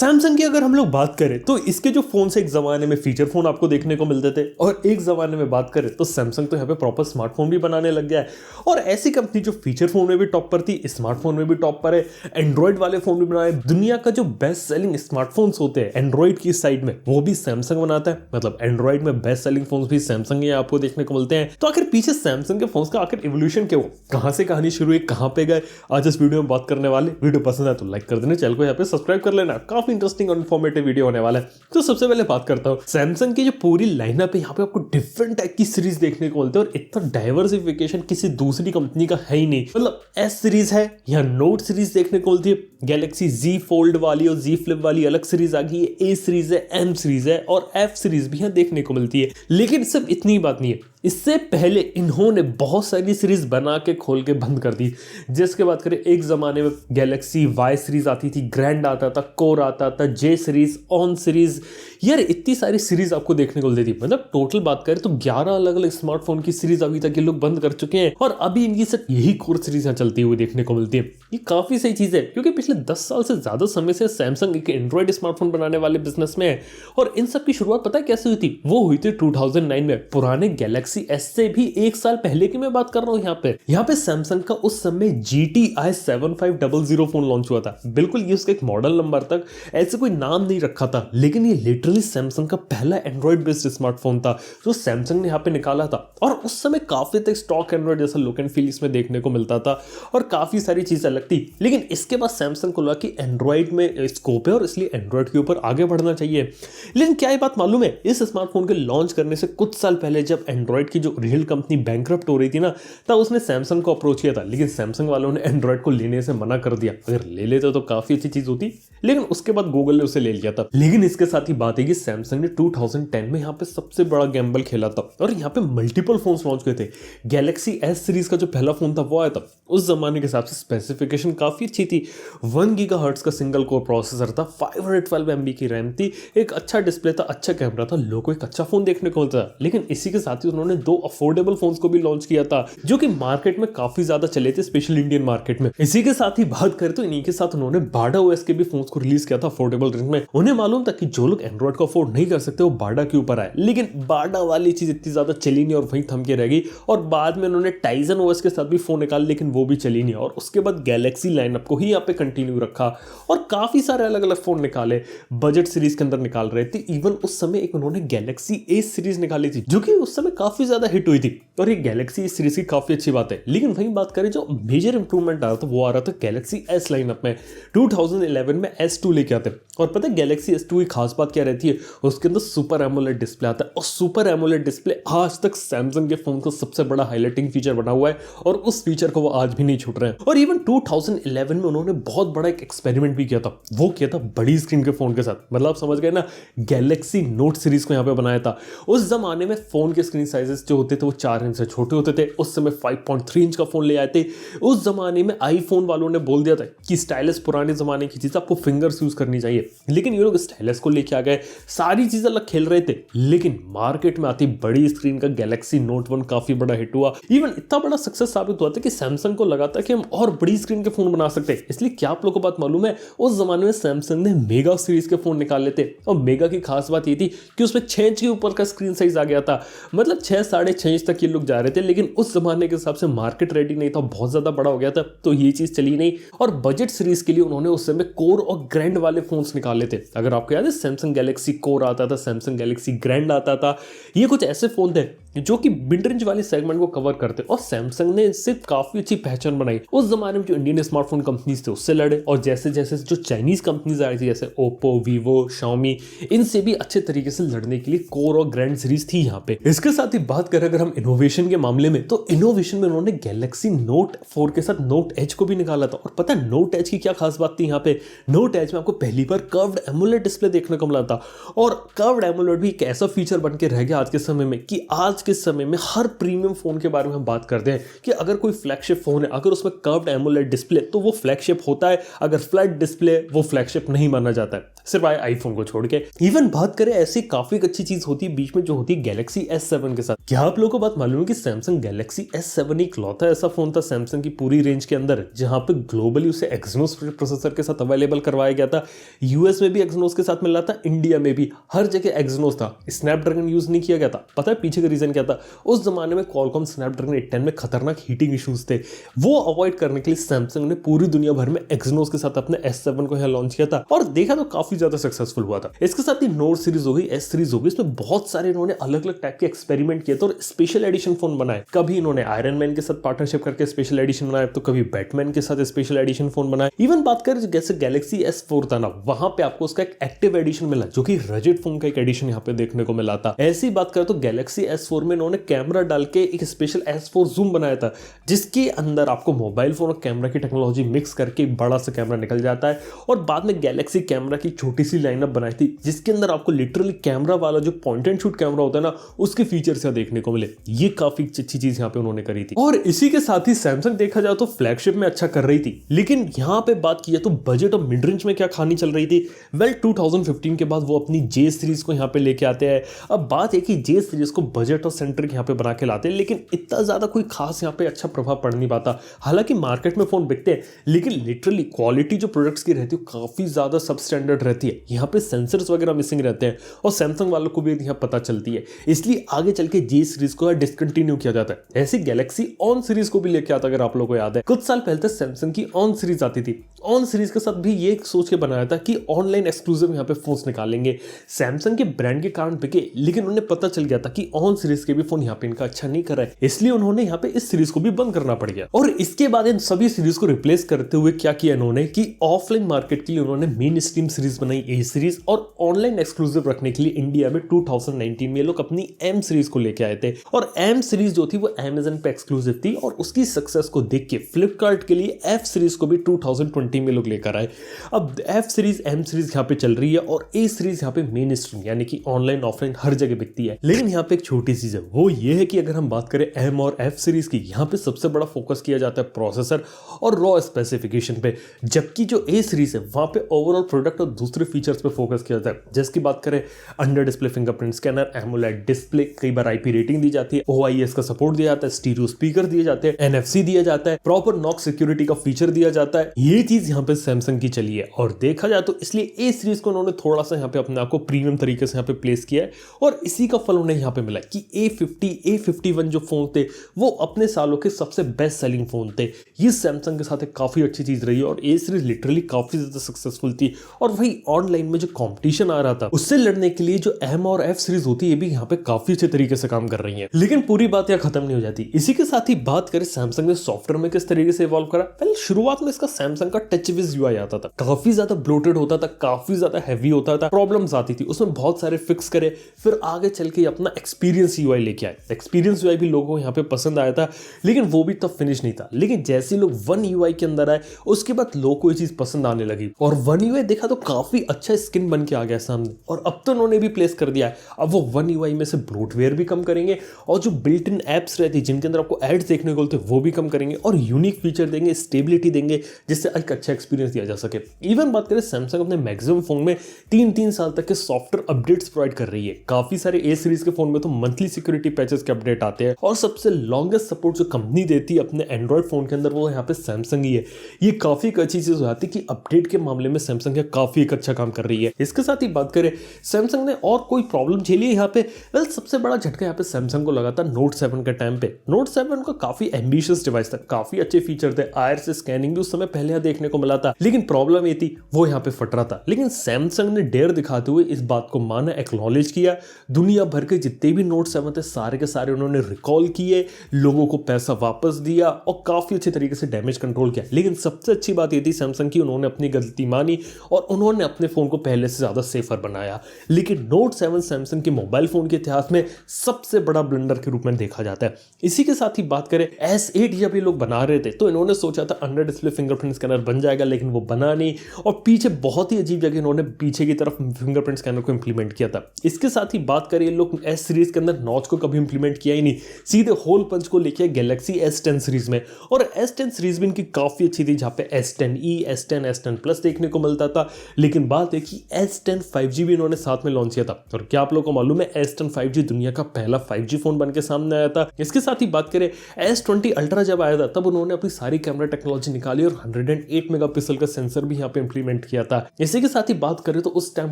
Samsung की अगर हम लोग बात करें तो इसके जो फोन से एक जमाने में फीचर फोन आपको देखने को मिलते थे, और एक जमाने में बात करें तो सैमसंग तो यहाँ पे प्रॉपर स्मार्टफोन भी बनाने लग गया है। और ऐसी कंपनी जो फीचर फोन में भी टॉप पर थी, स्मार्टफोन में भी टॉप पर है, एंड्रॉइड वाले फोन भी बनाए। दुनिया का जो बेस्ट सेलिंग स्मार्टफोन्स होते हैं एंड्रॉइड की साइड में, वो भी सैमसंग बनाता है। मतलब एंड्रॉइड में बेस्ट सेलिंग फोन भी सैमसंग ही आपको देखने को मिलते हैं। तो आखिर पीछे सैमसंग के फोन का आखिर इवोल्यूशन क्या, कहां से कहानी शुरू हुई, कहां पे गए, आज इस वीडियो में बात करने वाले। वीडियो पसंद है तो लाइक कर देना, चैनल को यहाँ पे सब्सक्राइब कर लेना, काफी इंटरेस्टिंग और इन्फॉर्मेटिव वीडियो होने वाला है। तो सबसे पहले बात करता हूँ सैमसंग की जो पूरी लाइनअप है, यहाँ पे आपको डिफरेंट टाइप की सीरीज देखने को मिलते हैं, और इतना डाइवर्सिफिकेशन किसी दूसरी कंपनी का है ही नहीं। मतलब एस सीरीज है, यहाँ नोट सीरीज देखने को मिलती है, गैलेक्सी Z फोल्ड वाली और Z फ्लिप वाली अलग सीरीज आ गई है, ए सीरीज है, M सीरीज है और F सीरीज भी यहाँ देखने को मिलती है। लेकिन सिर्फ इतनी बात नहीं है, इससे पहले इन्होंने बहुत सारी सीरीज बना के खोल के बंद कर दी। जिसके बात करें, एक जमाने में गैलेक्सी Y सीरीज आती थी, ग्रैंड आता था, कोर आता था, J सीरीज, ऑन सीरीज, यार इतनी सारी सीरीज आपको देखने को मिलती थी। मतलब टोटल बात करें तो 11 अलग अलग स्मार्टफोन की सीरीज अभी तक ये लोग बंद कर चुके हैं, और अभी इनकी सिर्फ यही कोर सीरीज यहाँ चलती हुई देखने को मिलती है। ये काफी सही चीज है, क्योंकि पिछले 10 साल से ज्यादा समय से सैमसंग एक एंड्रॉइड स्मार्टफोन बनाने वाले बिजनेस में है। और इन सब की शुरुआत पता है कैसे हुई थी? वो हुई थी 2009 में, पुराने गैलेक्सी S से भी एक साल पहले की मैं बात कर रहा हूँ। यहाँ पे सैमसंग का उस समय GTI 7500 फोन लॉन्च हुआ था। बिल्कुल ये उसका एक मॉडल नंबर तक ऐसे कोई नाम नहीं रखा था, लेकिन ये लिटरली सैमसंग का पहला एंड्रॉइड बेस्ड स्मार्टफोन था जो सैमसंग ने यहाँ पे निकाला था। और उस समय काफी तक स्टॉक एंड्रॉइड जैसा लुक एंड फील इसमें देखने को मिलता था, और काफी सारी चीजें अलग थी। लेकिन इसके बाद सैमसंग को लगा कि एंड्रॉइड में स्कोप है और इसलिए एंड्रॉइड के ऊपर आगे बढ़ना चाहिए। लेकिन क्या ये बात मालूम है, इस स्मार्टफोन के लॉन्च करने से कुछ साल पहले जब एंड्रॉइड की जो रियल कंपनी बैंकरप्ट हो रही थी ना, तब उसने सैमसंग को अप्रोच किया था, लेकिन सैमसंग वालों ने एंड्रॉइड को लेने से मना कर दिया। अगर ले लेते तो काफी अच्छी चीज होती, लेकिन उसके बाद गूगल ने उसे ले लिया था। लेकिन इसके साथ ही बात है कि सैमसंग ने 2010 में यहाँ पे सबसे बड़ा गैम्बल खेला था, और यहाँ पे मल्टीपल फोन्स लॉन्च हुए थे। गैलेक्सी S सीरीज का जो पहला फोन था वो आया था, उस जमाने के हिसाब से स्पेसिफिकेशन काफी अच्छी थी। 1 गीगाहर्ट्ज का सिंगल कोर प्रोसेसर था, 512 MB की रैम थी, एक अच्छा डिस्प्ले था, अच्छा कैमरा था, लोगों को एक अच्छा फोन देखने को मिलता था। लेकिन इसी के साथ ही उन्होंने 2 अफोर्डेबल फोन्स को भी लॉन्च किया था, जो कि मार्केट में काफी ज्यादा चले थे, स्पेशल इंडियन मार्केट में। इसी के साथ ही बात करें तो इन्हीं के साथ उन्होंने बाडा OS के भी फोन्स को रिलीज किया था अफोर्डेबल रेंज में। उन्हें मालूम था कि जो लोग एंड्रॉइड को अफोर्ड नहीं कर सकते वो बाडा के ऊपर आए, लेकिन बाडा वाली चीज इतनी ज्यादा चली नहीं और वहीं थम के रह गई। और बाद में उन्होंने टाइजन OS के साथ भी फोन निकाले, लेकिन वो भी चली नहीं, और उसके बाद गैलेक्सी लाइनअप को ही यहाँ पे कंटिन्यू रखा और काफी सारे अलग अलग फोन निकाले, बजट सीरीज के अंदर निकाल रहे थे। इवन उस समय एक उन्होंने गैलेक्सी A सीरीज निकाली थी, जो कि उस समय काफी ज्यादा हिट हुई थी, और ये गैलेक्सी A सीरीज की काफी अच्छी बात है। लेकिन वहीं बात करें जो मेजर इंप्रूवमेंट आ रहा था वो आ रहा था गैलेक्सी S लाइनअप में। 2011 में S2 लेके आते, और पता है गैलेक्सी S2 की खास बात क्या रहती है? उसके अंदर सुपर एमोलेड डिस्प्ले आता है, और सुपर एमोलेड डिस्प्ले आज तक सैमसंग के फोन का सबसे बड़ा हाईलाइटिंग फीचर बना हुआ है, और उस फीचर को वो आज भी नहीं छूट रहे हैं। और इवन 2011 में उन्होंने बहुत बड़ा एक एक्सपेरिमेंट भी किया था, वो किया था बड़ी स्क्रीन के फोन के साथ। मतलब आप समझ गए ना, गैलेक्सी नोट सीरीज को यहाँ पे बनाया था। उस जमाने में फोन के स्क्रीन साइजेस जो होते थे वो 4 इंच से छोटे होते थे, उस समय 5.3 इंच का फोन ले आए थे। उस जमाने में आईफोन वालों ने बोल दिया था कि स्टाइलस पुराने जमाने की चीज, आपको फिंगर्स यूज करनी चाहिए, लेकिन ये लोग स्टाइलस को लेके आ गए, सारी चीजें अलग खेल रहे थे। लेकिन मार्केट में आती बड़ी स्क्रीन का गैलेक्सी नोट 1 काफी बड़ा हिट हुआ। इवन इतना बड़ा सक्सेस साबित हुआ था कि सैमसंग को लगा था कि हम और बड़ी स्क्रीन के फोन बना सकते हैं। इसलिए क्या आप लोगों को बात मालूम है, उस जमाने में सैमसंग ने मेगा सीरीज के फोन निकाले थे, और मेगा की खास बात ये थी कि उसमें 6 इंच के ऊपर का स्क्रीन साइज आ गया था। मतलब 6 साढ़े 6 इंच तक ये लोग जा रहे थे, लेकिन उस जमाने के हिसाब से मार्केट रेडी नहीं था, बहुत ज्यादा बड़ा हो गया था, तो ये चीज चली नहीं। और बजट सीरीज के लिए उन्होंने उस समय कोर और ग्रैंड वाले फोन्स निकाले थे। अगर आपको याद है, सैमसंग गैलेक्सी कोर आता था, सैमसंग गैलेक्सी ग्रैंड आता था। ये कुछ ऐसे फोन थे जो कि मिड रेंज वाले सेगमेंट को कवर करते, और सैमसंग ने इससे काफी अच्छी पहचान बनाई। उस जमाने में जो इंडियन स्मार्टफोन कंपनीज थे उससे लड़े, और जैसे जैसे जो चाइनीज कंपनीज आई थी, जैसे ओप्पो, वीवो, शाओमी, इनसे भी अच्छे तरीके से लड़ने के लिए कोर और ग्रैंड सीरीज थी यहाँ पे। इसके साथ ही बात करें अगर हम इनोवेशन के मामले में, तो इनोवेशन में उन्होंने गैलेक्सी नोट 4 के साथ नोट एज को भी निकाला था। और पता है नोट एज की क्या खास बात थी? यहाँ पे नोट एज में आपको पहली बार कर्व्ड एमोलेड डिस्प्ले देखने को मिला था, और कर्व्ड एमोलेड भी एक ऐसा फीचर बन के रह गया आज के समय में कि आज के समय में हर प्रीमियम फोन के बारे में हम बात करते हैं कि अगर कोई फ्लैगशिप फोन है, अगर उसमें कर्व्ड एमोलेड डिस्प्ले, तो वो फ्लैगशिप होता है, अगर फ्लैट डिस्प्ले वो फ्लैगशिप नहीं माना जाता है, सिर्फ आईफोन को छोड़ के। इवन बात करें ऐसी काफी अच्छी चीज होती है बीच में जो होती है गैलेक्सी S7 के साथ। क्या आप लोगों को बात मालूम है कि सैमसंग गैलेक्सी S7 इकलौता ऐसा फोन था सैमसंग की पूरी रेंज के अंदर जहां पे ग्लोबली उसे एक्सिनोस प्रोसेसर के साथ अवेलेबल करवाया गया था। यूएस में भी एक्सिनोस के साथ मिल रहा था, इंडिया में भी, हर जगह एक्सिनोस था। स्नैपड्रैगन यूज नहीं किया गया था। पता है पीछे का रीजन क्या था? उस जमाने में क्वालकॉम स्नैपड्रैगन 810 में खतरनाक हीटिंग इश्यूज थे, वो अवॉइड करने के लिए सैमसंग ने पूरी दुनिया भर में एक्सिनोस के साथ अपने S7 को यहाँ लॉन्च किया था और देखा तो काफी ज्यादा सक्सेसफुल हुआ था। इसके साथ ही नोट सीरीज हो गई, S सीरीज हो गई, इसमें बहुत सारे इन्होंने अलग अलग टाइप के एक्सपेरिमेंट किए थे और स्पेशल एडिशन फोन बनाए। कभी इन्होंने आयरन मैन के साथ पार्टनरशिप करके स्पेशल एडिशन बनाया, तो कभी बैटमैन के साथ स्पेशल एडिशन फोन बनाया। इवन बात करें जैसे गैलेक्सी S4 था ना, वहां पे आपको उसका एक एक्टिव एडिशन मिला जो कि रजेट फोन का एक एडिशन यहाँ पे देखने को मिला था। ऐसी बात करें तो गैलेक्सी S4 में इन्होंने कैमरा डाल के एक स्पेशल S4 जूम बनाया था जिसके अंदर आपको मोबाइल फोन और कैमरा की टेक्नोलॉजी मिक्स करके एक बड़ा सा कैमरा निकल जाता है। और बाद में गैलेक्सी कैमरा की छोटी सी लाइनअप बनाई थी जिसके अंदर आपको लिटरली कैमरा वाला जो पॉइंट एंड शूट कैमरा होता है ना, उसके फीचर्स यहाँ देखने को मिले। ये काफी अच्छी चीज यहाँ पे उन्होंने करी थी। और इसी के साथ ही सैमसंग देखा जाए तो फ्लैगशिप में अच्छा कर रही थी, लेकिन यहाँ पे बात की है तो बजट और मिड रेंज में क्या खानी चल रही थी? वेल 2015 के बाद वो अपनी J सीरीज को यहाँ पे लेके आते हैं। अब बात है कि J सीरीज को बजट और सेंट्रिक यहाँ पे बना के लाते हैं, लेकिन इतना ज्यादा कोई खास यहाँ पे अच्छा प्रभाव पड़ नहीं पाता। हालांकि मार्केट में फोन बिकते हैं, लेकिन लिटरली क्वालिटी जो प्रोडक्ट्स की रहती है काफी ज्यादा सब स्टैंडर्ड रहती है। यहाँ पे सेंसर्स वगैरह मिसिंग रहते हैं और सैमसंग वालों को भी यहाँ पता चलती है, इसलिए आगे चल के J सीरीज को डिसकंटिन्यू किया जाता है। ऐसी गैलेक्सी ऑन सीरीज को भी लेके आता, अगर आप लोगों को याद है कुछ साल पहले तक सैमसंग की ऑन सीरीज आती थी। ऑन सीरीज के साथ भी ये सोच के बनाया था कि ऑनलाइन एक्सक्लूसिव यहाँ पे फोन्स निकालेंगे, सैमसंग के ब्रांड के कारण बिके, लेकिन उन्हें पता चल गया था कि ऑन सीरीज के भी फोन यहाँ पे इनका अच्छा नहीं कर रहा है, इसलिए उन्होंने यहाँ पे इस सीरीज को भी बंद करना पड़ गया। और इसके बाद इन सभी सीरीज को रिप्लेस करते हुए क्या किया इन्होंने कि ऑफलाइन मार्केट के लिए उन्होंने मेन स्ट्रीम सीरीज बनाई A सीरीज, और ऑनलाइन एक्सक्लूसिव रखने के लिए इंडिया में 2019 में ये लोग अपनी M सीरीज को लेके आए थे। और M सीरीज जो थी वो Amazon पे एक्सक्लूसिव थी और उसकी सक्सेस को देख के फ्लिपकार्ट के लिए F सीरीज को भी 2020 में लोग लेकर आए। अब F सीरीज M सीरीज यहाँ पे चल रही है और A सीरीज यहाँ पे मेन स्ट्रीम यानी कि ऑनलाइन ऑफलाइन हर जगह बिकती है। लेकिन यहाँ पे एक छोटी चीज है, वो ये है कि अगर हम बात करें M और F सीरीज की, यहाँ पे सबसे बड़ा फोकस किया जाता है प्रोसेसर और रॉ स्पेसिफिकेशन पे, जबकि जो A सीरीज है वहां पे ओवरऑल प्रोडक्ट और दूसरे फीचर्स पे फोकस किया जाता है। जैसे की बात करें under display fingerprint scanner, AMOLED display, कई बार IP रेटिंग दी जाती है, OIS का सपोर्ट दिया जाता है, स्टीरियो स्पीकर दिए जाते हैं, NFC दिया जाता है, प्रॉपर नॉक सिक्योरिटी का फीचर दिया जाता है। ये चीज यहाँ पे सैमसंग की चली है और देखा जाए तो इसलिए A सीरीज को उन्होंने थोड़ा सा यहाँ पे अपने आप को प्रीमियम तरीके से यहाँ पे प्लेस किया है और इसी का फल उन्हें यहाँ पे मिला कि A50, A51 जो फोन थे वो अपने सालों के सबसे बेस्ट सेलिंग फोन थे। ये सैमसंग के साथ एक काफी अच्छी चीज रही है और A सीरीज लिटरली काफी ज्यादा सक्सेसफुल थी। और वही ऑनलाइन में जो कंपटीशन आ रहा था उससे लड़ने के लिए जो M और F सीरीज होती है ये भी यहाँ पे काफी अच्छे तरीके से काम कर रही है। लेकिन पूरी बात यहाँ खत्म नहीं हो जाती। इसी के साथ ही बात करें सैमसंग ने सॉफ्टवेयर में किस तरीके से इवॉल्व करा। पहले शुरुआत में इसका सैमसंग का टचविज UI आता था, काफी ज्यादा ब्लोटेड होता था, काफी ज्यादा हैवी होता था, प्रॉब्लम्स आती थी, उसमें बहुत सारे फिक्स करे, फिर आगे चल के अपना एक्सपीरियंस UI लेके आए। एक्सपीरियंस UI भी लोगों को यहाँ पे पसंद आया था, लेकिन वो भी तब फिनिश नहीं था। लेकिन जैसे लोग वन UI के अंदर आए उसके बाद लोगों को ये चीज पसंद आने लगी और वन UI देखा तो काफी अच्छा स्किन बन के आ गया सामने। और अब तो उन्होंने भी प्लेस कर दिया है, अब वो वन UI में से ब्लोटवेयर भी कम करेंगे और जो बिल्ट इन एप्स रहती जिनके अंदर आपको एड्स देखने को मिलते वो भी कम करेंगे और यूनिक फीचर देंगे, स्टेबिलिटी देंगे, जिससे एक अच्छा एक्सपीरियंस दिया जा सके। इवन बात करें सैमसंग अपने मैक्सिमम फोन में 3-3 साल तक के सॉफ्टवेयर अपडेट्स प्रोवाइड कर रही है। काफी सारे A सीरीज के फोन में तो मंथली सिक्योरिटी पैचेस के अपडेट आते हैं और सबसे लॉन्गेस्ट सपोर्ट जो कंपनी देती है अपने एंड्रॉइड फोन के अंदर वो यहाँ पे सैमसंग ही है। ये काफी एक अच्छी चीज हो जाती है कि अपडेट के मामले में सैमसंग काफी एक अच्छा काम कर रही है। इसके साथ ही बात करें सैमसंग ने और कोई प्रॉब्लम झेली है यहाँ पे, वेल सबसे बड़ा झटका यहाँ पे सैमसंग को लगा था नोट 7 के टाइम पे। नोट 7 का काफी एम्बिशियस डिवाइस था, काफी अच्छे फीचर थे, आईआर से स्कैनिंग भी उस समय पहले यहाँ देखने को मिला था, लेकिन प्रॉब्लम ये थी वो यहाँ पे फट रहा था। लेकिन सैमसंग ने डेयर दिखाते हुए इस बात को माना, एक्नॉलेज किया, दुनिया भर के जितने भी नोट 7 थे सारे के सारे उन्होंने रिकॉल किए, लोगों को पैसा वापस दिया और काफी अच्छे तरीके से डैमेज कंट्रोल किया। लेकिन सबसे अच्छी बात ये थी सैमसंग की, उन्होंने अपनी गलती मानी और उन्होंने अपने फोन को पहले से ज्यादा सेफर बनाया। लेकिन नोट 7 सैमसंग के मोबाइल फोन के इतिहास में सबसे बड़ा ब्लंडर के रूप में देखा जाता है। इसी के साथ ही बात करें S8 जब ये लोग बना रहे थे तो इन्होंने सोचा था अंडर डिस्प्ले फिंगरप्रिंट स्कैनर बन जाएगा, लेकिन वो बना नहीं और पीछे बहुत ही अजीब जगह इन्होंने पीछे की तरफ फिंगरप्रिंट स्कैनर को इंप्लीमेंट किया था। इसके साथ ही बात करें ये लोग S सीरीज के अंदर नॉच को कभी इंप्लीमेंट किया ही नहीं, सीधे होल पंच को लेके गैलेक्सी S10 सीरीज में। और S10 सीरीज भी इनकी काफी अच्छी थी, जहां पे S10e, S10, S10 प्लस देखने को मिलता था। लेकिन बात है कि S10 5G भी इन्होंने साथ में लॉन्च किया था। और क्या आप लोगों को मालूम है S10 5G दुनिया का पहला 5G फोन बन के सामने आया था। इसके साथ ही बात करें S20 Ultra जब आया था तब उन्होंने अपनी सारी कैमरा टेक्नोलॉजी निकाली और 108 मेगापिक्सल का सेंसर भी यहाँ पे इंप्लीमेंट किया था। इसी के साथ ही बात करें तो उस टाइम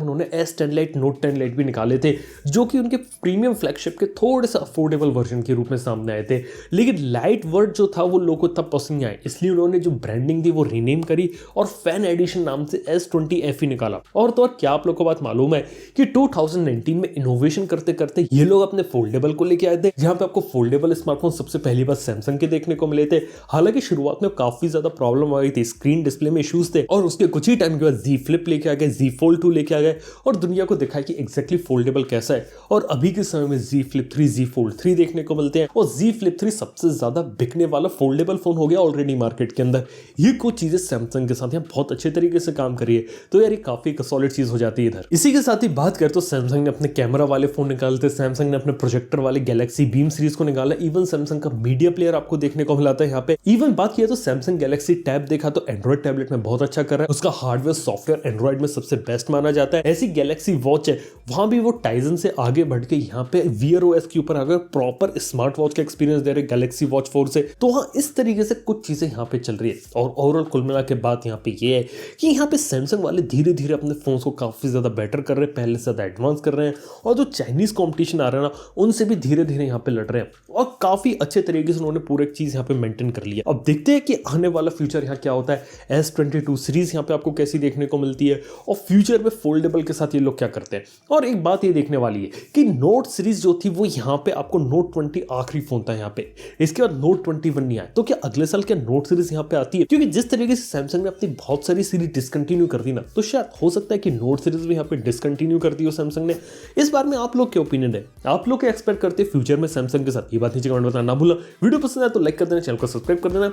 उन्होंने S10 Lite, Note 10 Lite भी निकाले थे जो कि उनके प्रीमियम फ्लैगशिप के थोड़े से अफोर्डेबल वर्जन के रूप में सामने आए थे। लेकिन लाइट वर्ड जो था वो लोगों को तब पसंद नहीं आया, इसलिए उन्होंने जो ब्रांडिंग थी वो रीनेम करी और फैन एडिशन नाम से S20 FE निकाला। और तो और क्या आप लोगों को बात मालूम है कि 2019 में इनोवेशन करते करते ये लोग अपने फोल्डेबल को लेके आए थे, जहां पे आपको फोल्डेबल स्मार्टफोन सबसे पहली बार सैमसंग के देखने को मिले थे। हालांकि शुरुआत में काफी ज्यादा प्रॉब्लम आ गई थी, स्क्रीन डिस्प्ले में इश्यूज थे और उसके कुछ ही टाइम के बाद Z Flip लेके आ गए, Z Fold 2 लेके आ गए और दुनिया को दिखाया कि एग्जैक्टली फोल्डेबल कैसा है। और अभी के समय में Z Flip 3, Z Fold 3 देखने को मिलते हैं और Z Flip 3 सबसे ज्यादा बिकने वाला फोल्डेबल फोन हो गया ऑलरेडी मार्केट के अंदर। ये कुछ चीजें सैमसंग के साथ यहाँ बहुत अच्छे तरीके से काम करी है, तो यार ये काफी सॉलिड चीज हो जाती है इधर। इसी के साथ ही बात करें तो सैमसंग ने अपने कैमरा वाले फोन निकालते, सैमसंग ने अपने प्रोजेक्टर वाले गैलेक्सी बीम सीरीज को निकाला, इवन सैमसंग का मीडिया प्लेयर आपको देखने को मिला था यहाँ पे। इवन बात किया तो सैमसंग गैलेक्सी टैब देखा तो एंड्रॉइड टैबलेट में बहुत अच्छा कर रहा है, उसका हार्डवेयर सॉफ्टवेयर एंड्रॉइड में सबसे बेस्ट माना जाता है। ऐसी गैलेक्सी वॉच है, वहां भी वो टाइजन से आगे बढ़ के यहाँ पे Wear OS के ऊपर अगर प्रॉपर स्मार्ट वॉच का एक्सपीरियंस दे रहे गैलेक्सी वॉच 4 से, तो हाँ इस तरीके से कुछ चीजें यहाँ पे चल रही है। और ओवरऑल कुल मिला के बात यहाँ पे ये है कि यहाँ पे सैमसंग वाले धीरे धीरे अपने फोन को काफी ज्यादा बेटर कर रहे हैं, पहले से ज्यादा एडवांस कर रहे हैं और जो चाइनीज कॉम्पिटिशन आ रहा है ना उनसे भी धीरे धीरे यहाँ पे लड़ रहे हैं और काफी अच्छे तरीके से उन्होंने पूरे चीज यहाँ पे मेंटेन कर लिया। अब देखते हैं कि आने वाला फ्यूचर यहाँ क्या होता है। S22 सीरीज यहाँ पे आपको कैसी देखने को मिलती है और फ्यूचर में फोल्डेबल के साथ ये लोग क्या करते हैं। और एक बात ये देखने वाली है कि नोट सीरीज जो थी वो यहाँ पे आपको Note 20 आखिरी फोन था यहाँ पे, इसके बाद Note 21 नहीं आया, तो क्या अगले साल क्या नोट सीरीज यहाँ पे आती है? क्योंकि जिस तरीके से सैमसंग ने अपनी बहुत सारी सीरीज डिसकंटिन्यू कर दी ना, तो शायद हो सकता है कि नोट सीरीज भी यहाँ पे डिसकंटिन्यू कर दी हो सैमसंग ने। इस बारे में आप लोग के ओपिनियन है, आप लोग क्या एक्सपेक्ट करते हैं फ्यूचर में सैमसंग के साथ? ये बात नीचे कमेंट बताना ना भूला। वीडियो पसंद आए तो लाइक कर देना, चैनल को सब्सक्राइब कर देना।